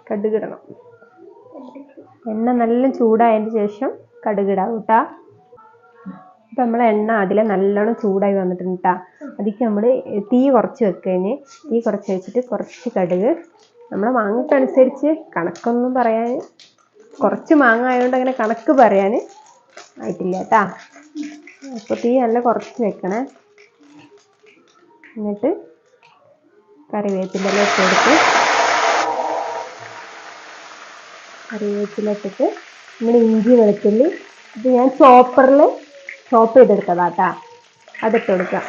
കടുകിടണം. എണ്ണ നല്ല ചൂടായതിന് ശേഷം കടുകിടാം കേട്ടാ. ഇപ്പം നമ്മളെ എണ്ണ അതിൽ നല്ലോണം ചൂടായി വന്നിട്ടുണ്ട് കേട്ടാ. അതിക്ക് നമ്മൾ തീ കുറച്ച് വെക്കഴിഞ്ഞ് തീ കുറച്ച് വെച്ചിട്ട് കുറച്ച് കടുക്, നമ്മളെ മാങ്ങക്കനുസരിച്ച് കണക്കൊന്നും പറയാൻ, കുറച്ച് മാങ്ങ ആയതുകൊണ്ട് അങ്ങനെ കണക്ക് പറയാൻ ആയിട്ടില്ല കേട്ടാ. അപ്പോൾ തീ നല്ല കുറച്ച് വെക്കണേ. എന്നിട്ട് കറിവേപ്പില ഇട്ട് കൊടുത്ത് കറിവേപ്പില ഇട്ടിട്ട് നമ്മൾ ഇഞ്ചി വെളുത്തുള്ളി ഇത് ഞാൻ ചോപ്പറിൽ ചോപ്പ് ചെയ്തെടുത്തതാട്ടാ. അതിട്ട് കൊടുക്കാം.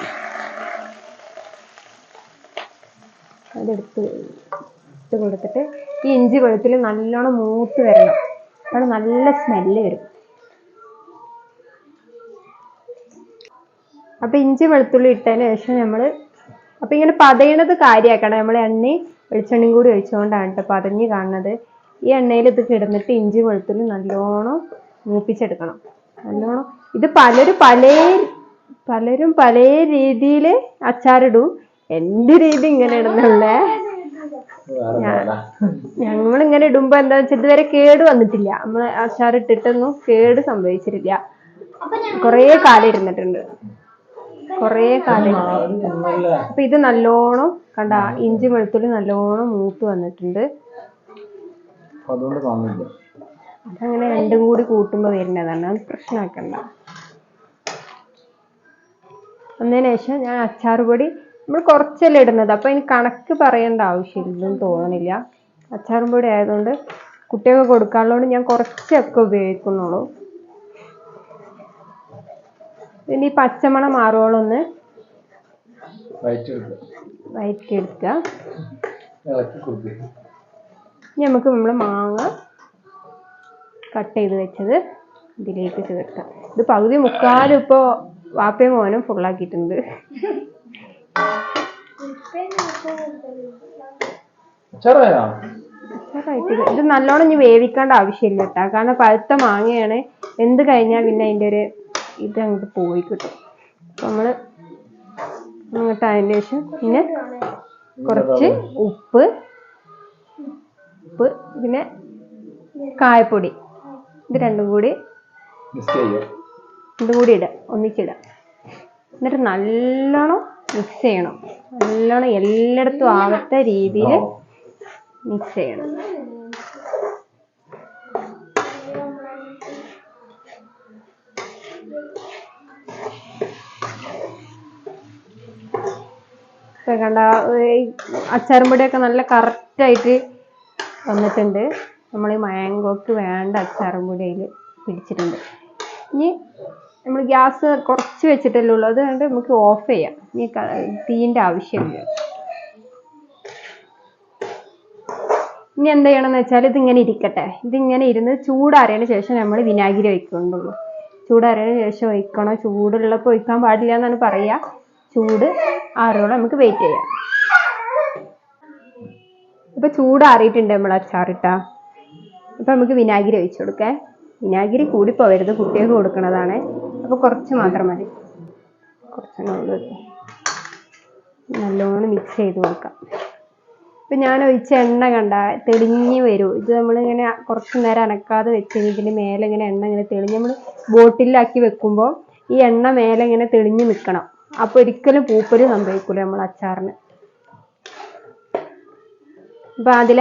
അതെടുത്ത് ഇട്ട് കൊടുത്തിട്ട് ഈ ഇഞ്ചി വെളുത്തുള്ളി നല്ലോണം മൂത്ത് വരണം. അപ്പോൾ നല്ല സ്മെല്ല് വരും. അപ്പോൾ ഇഞ്ചി വെളുത്തുള്ളി ഇട്ടതിന് ശേഷം നമ്മൾ അപ്പോൾ ഇങ്ങനെ പതയണത് കാര്യമാക്കണം. നമ്മൾ എണ്ണയും വെളിച്ചെണ്ണയും കൂടി ഒഴിച്ചുകൊണ്ടാണ് കേട്ടോ പതഞ്ഞ് കാണുന്നത്. ഈ എണ്ണയിൽ ഇത് കിടന്നിട്ട് ഇഞ്ചി വെളുത്തുള്ളി നല്ലോണം മൂപ്പിച്ചെടുക്കണം. നല്ലോണം ഇത് പലരും പല രീതിയിൽ അച്ചാറിടും. എൻ്റെ രീതി ഇങ്ങനെയാണെന്നുള്ളേ. ഞങ്ങളിങ്ങനെ ഇടുമ്പോൾ എന്താ വെച്ചാൽ ഇതുവരെ കേട് വന്നിട്ടില്ല. നമ്മൾ അച്ചാറിട്ടിട്ടൊന്നും കേട് സംഭവിച്ചിട്ടില്ല. കുറേ കാലം ഇരുന്നിട്ടുണ്ട്. അപ്പൊ ഇത് നല്ലോണം കണ്ട ഇഞ്ചി വെളുത്തുള്ളി നല്ലോണം മൂത്ത് വന്നിട്ടുണ്ട്. അതങ്ങനെ രണ്ടും കൂടി കൂട്ടുമ്പോൾ വരുന്നതാണ്. അത് പ്രശ്നമാക്കണ്ട. അതിന് ശേഷം ഞാൻ അച്ചാർ പൊടി നമ്മൾ കുറച്ചല്ലേ ഇടുന്നത്. അപ്പൊ ഇനി കണക്ക് പറയേണ്ട ആവശ്യമില്ലെന്ന് തോന്നുന്നില്ല. അച്ചാറും പൊടി ആയതുകൊണ്ട് കുട്ടികൾക്ക് കൊടുക്കാനുള്ളതുകൊണ്ട് ഞാൻ കുറച്ചൊക്കെ ഉപയോഗിക്കുന്നുള്ളൂ. ഇനി പച്ചമണം മാറുവോളം ഒന്ന് വഴറ്റിയെടുക്കുക. ഇനി നമുക്ക് നമ്മൾ മാങ്ങ കട്ട് ചെയ്ത് വെച്ചത് ഇതിലേക്ക് ചേർക്കാം. ഇത് പകുതി മുക്കാലും ഇപ്പോൾ വാപ്പയും മോനും ഫുള്ളാക്കിയിട്ടുണ്ട്. ഇത് നല്ലോണം ഇനി വേവിക്കേണ്ട ആവശ്യമില്ല കേട്ടോ. കാരണം പഴുത്ത മാങ്ങയാണ്. എന്ത് കഴിഞ്ഞാൽ പിന്നെ അതിൻ്റെ ഒരു ഇത് അങ്ങോട്ട് പോയി കിട്ടും. അപ്പം നമ്മൾ അങ്ങോട്ട് അതിൻ്റെ ശേഷം പിന്നെ കുറച്ച് ഉപ്പ് പിന്നെ കായപ്പൊടി ഇത് രണ്ടും കൂടി ഇടാം, ഒന്നിച്ചിടാം. എന്നിട്ട് നല്ലോണം മിക്സ് ചെയ്യണം. നല്ലോണം എല്ലായിടത്തും ആവത്ത രീതിയിൽ മിക്സ് ചെയ്യണം. കണ്ട അച്ചാറും പൊടിയൊക്കെ നല്ല കറക്റ്റായിട്ട് വന്നിട്ടുണ്ട്. നമ്മൾ ഈ മാംഗോക്ക് വേണ്ട അച്ചാറും പൊടി അതിൽ പിടിച്ചിട്ടുണ്ട്. ഇനി നമ്മൾ ഗ്യാസ് കുറച്ച് വെച്ചിട്ടല്ലേ ഉള്ളൂ. അതുകൊണ്ട് നമുക്ക് ഓഫ് ചെയ്യാം. ഇനി തീൻ്റെ ആവശ്യമില്ല. ഇനി എന്ത് ചെയ്യണമെന്ന് വെച്ചാൽ ഇതിങ്ങനെ ഇരിക്കട്ടെ. ഇതിങ്ങനെ ഇരുന്ന് ചൂടാറിയതിന് ശേഷം നമ്മൾ വിനാഗിരി ഒഴിക്കുന്നുള്ളൂ. ചൂടാറിയതിന് ശേഷം ഒഴിക്കണം. ചൂടുള്ളപ്പോൾ ഒഴിക്കാൻ പാടില്ല എന്നാണ് പറയുക. ചൂട് ആറുവോളം നമുക്ക് വെയിറ്റ് ചെയ്യാം. ഇപ്പം ചൂടാറിയിട്ടുണ്ട് നമ്മൾ അച്ചാറിട്ടാ. അപ്പം നമുക്ക് വിനാഗിരി ഒഴിച്ചു കൊടുക്കാം. വിനാഗിരി കൂടി പോകരുത്, കുട്ടികൾക്ക് കൊടുക്കുന്നതാണ്. അപ്പോൾ കുറച്ച് മാത്രം മതി. കുറച്ച് നല്ലോണം മിക്സ് ചെയ്ത് കൊടുക്കാം. ഇപ്പം ഞാൻ ഒഴിച്ച എണ്ണ കണ്ട തെളിഞ്ഞ് വരും. ഇത് നമ്മളിങ്ങനെ കുറച്ച് നേരം അനക്കാതെ വെച്ച് ഇതിൻ്റെ മേലെ ഇങ്ങനെ എണ്ണ ഇങ്ങനെ തെളിഞ്ഞ് നമ്മൾ ബോട്ടിലാക്കി വെക്കുമ്പോൾ ഈ എണ്ണ മേലെ ഇങ്ങനെ തെളിഞ്ഞ് നിൽക്കണം. അപ്പോൾ ഒരിക്കലും പൂപ്പല് സംഭവിക്കൂല നമ്മൾ അച്ചാറിന്. അപ്പം അതിൽ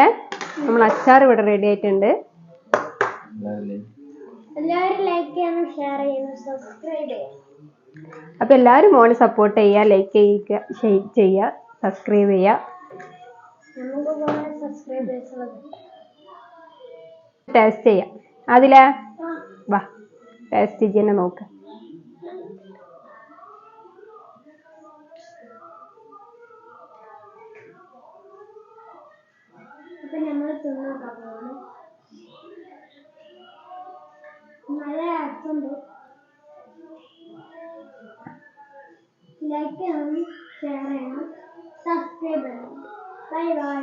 നമ്മൾ അച്ചാർ ഇവിടെ റെഡി ആയിട്ടുണ്ട്. എല്ലാവരും ലൈക്ക് ചെയ്യണം, ഷെയർ ചെയ്യണം, സബ്സ്ക്രൈബ് ചെയ്യണം. അപ്പം എല്ലാവരും മോനെ സപ്പോർട്ട് ചെയ്യുക, ലൈക്ക് ചെയ്യുക, ഷെയർ ചെയ്യുക, സബ്സ്ക്രൈബ് ചെയ്യുക. ടേസ്റ്റ് ചെയ്യാം. അതിലെ വാ ടേസ്റ്റ് ചെയ്യുന്ന നോക്ക്. നല്ല രസമുണ്ട്. ലൈക്ക് ചെയ്യണം, ഷെയർ ചെയ്യണം, സബ്സ്ക്രൈബ് ചെയ്യണം. Bye bye.